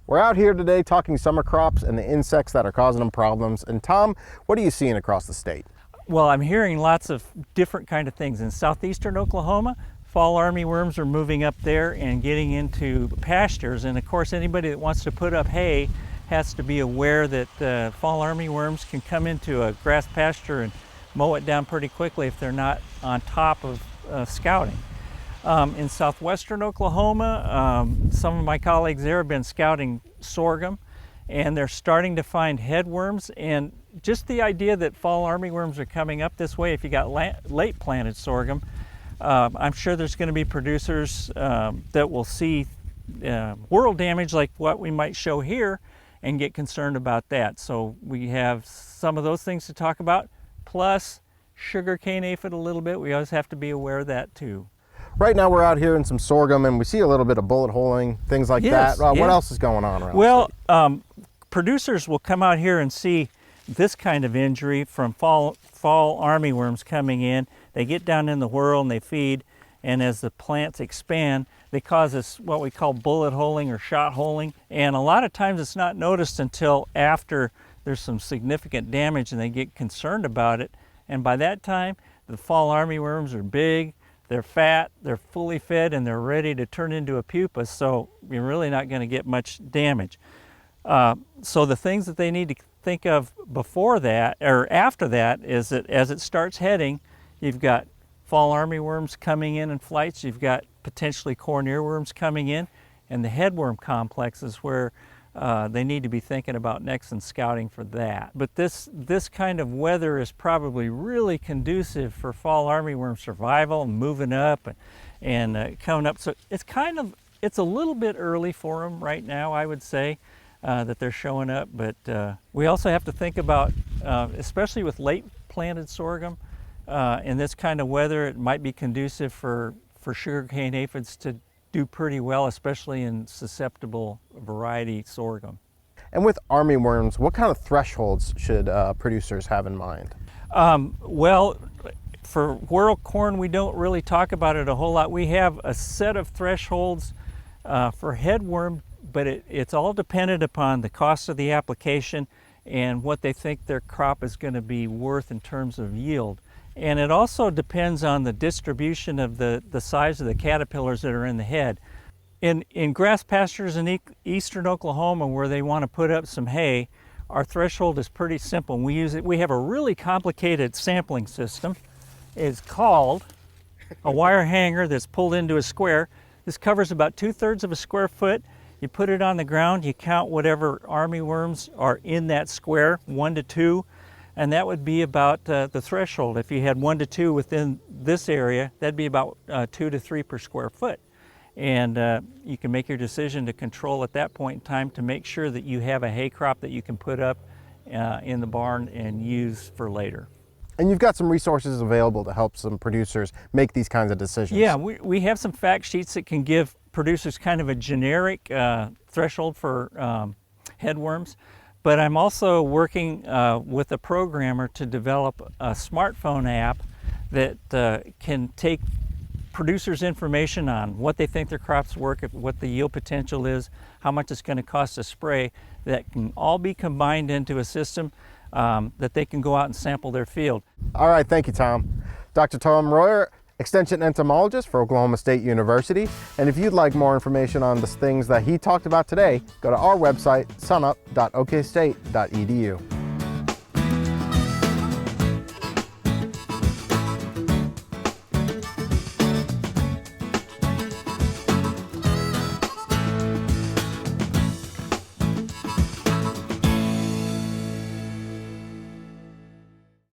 We're out here today talking summer crops and the insects that are causing them problems. And Tom, what are you seeing across the state? Well, I'm hearing lots of different kind of things. In southeastern Oklahoma, fall armyworms are moving up there and getting into pastures. And of course, anybody that wants to put up hay has to be aware that fall armyworms can come into a grass pasture and mow it down pretty quickly if they're not on top of scouting. In southwestern Oklahoma, some of my colleagues there have been scouting sorghum, and they're starting to find headworms. And just the idea that fall armyworms are coming up this way, if you got late planted sorghum, I'm sure there's going to be producers that will see world damage like what we might show here and get concerned about that. So we have some of those things to talk about, plus sugarcane aphid a little bit. We always have to be aware of that too. Right now we're out here in some sorghum and we see a little bit of bullet holing, things like that. What else is going on around? Well, producers will come out here and see this kind of injury from fall armyworms coming in. They get down in the whorl and they feed, and as the plants expand, they cause us what we call bullet holing or shot holing. And a lot of times it's not noticed until after there's some significant damage and they get concerned about it. And by that time, the fall armyworms are big, they're fat, they're fully fed, and they're ready to turn into a pupa, so you're really not going to get much damage. So the things that they need to think of before that, or after that, is that as it starts heading, you've got fall armyworms coming in flights, you've got potentially corn earworms coming in, and the headworm complex is where they need to be thinking about next and scouting for that. But this kind of weather is probably really conducive for fall armyworm survival and moving up and coming up. So it's a little bit early for them right now, I would say, that they're showing up. But we also have to think about, especially with late planted sorghum, in this kind of weather, it might be conducive for sugarcane aphids to do pretty well, especially in susceptible variety sorghum. And with armyworms, what kind of thresholds should producers have in mind? Well, for whorl corn, we don't really talk about it a whole lot. We have a set of thresholds for headworm, but it's all dependent upon the cost of the application and what they think their crop is going to be worth in terms of yield. And it also depends on the distribution of the size of the caterpillars that are in the head. In grass pastures in eastern Oklahoma, where they want to put up some hay, our threshold is pretty simple. We have a really complicated sampling system. It's called a wire hanger that's pulled into a square. This covers about 2/3 of a square foot. You put it on the ground, you count whatever armyworms are in that square, 1 to 2. And that would be about the threshold. If you had 1 to 2 within this area, that'd be about 2 to 3 per square foot. And you can make your decision to control at that point in time to make sure that you have a hay crop that you can put up in the barn and use for later. And you've got some resources available to help some producers make these kinds of decisions. Yeah, we have some fact sheets that can give producers kind of a generic threshold for headworms. But I'm also working with a programmer to develop a smartphone app that can take producers' information on what they think their crops work, what the yield potential is, how much it's going to cost to spray, that can all be combined into a system that they can go out and sample their field. All right, thank you, Tom. Dr. Tom Royer, Extension Entomologist for Oklahoma State University. And if you'd like more information on the things that he talked about today, go to our website, sunup.okstate.edu.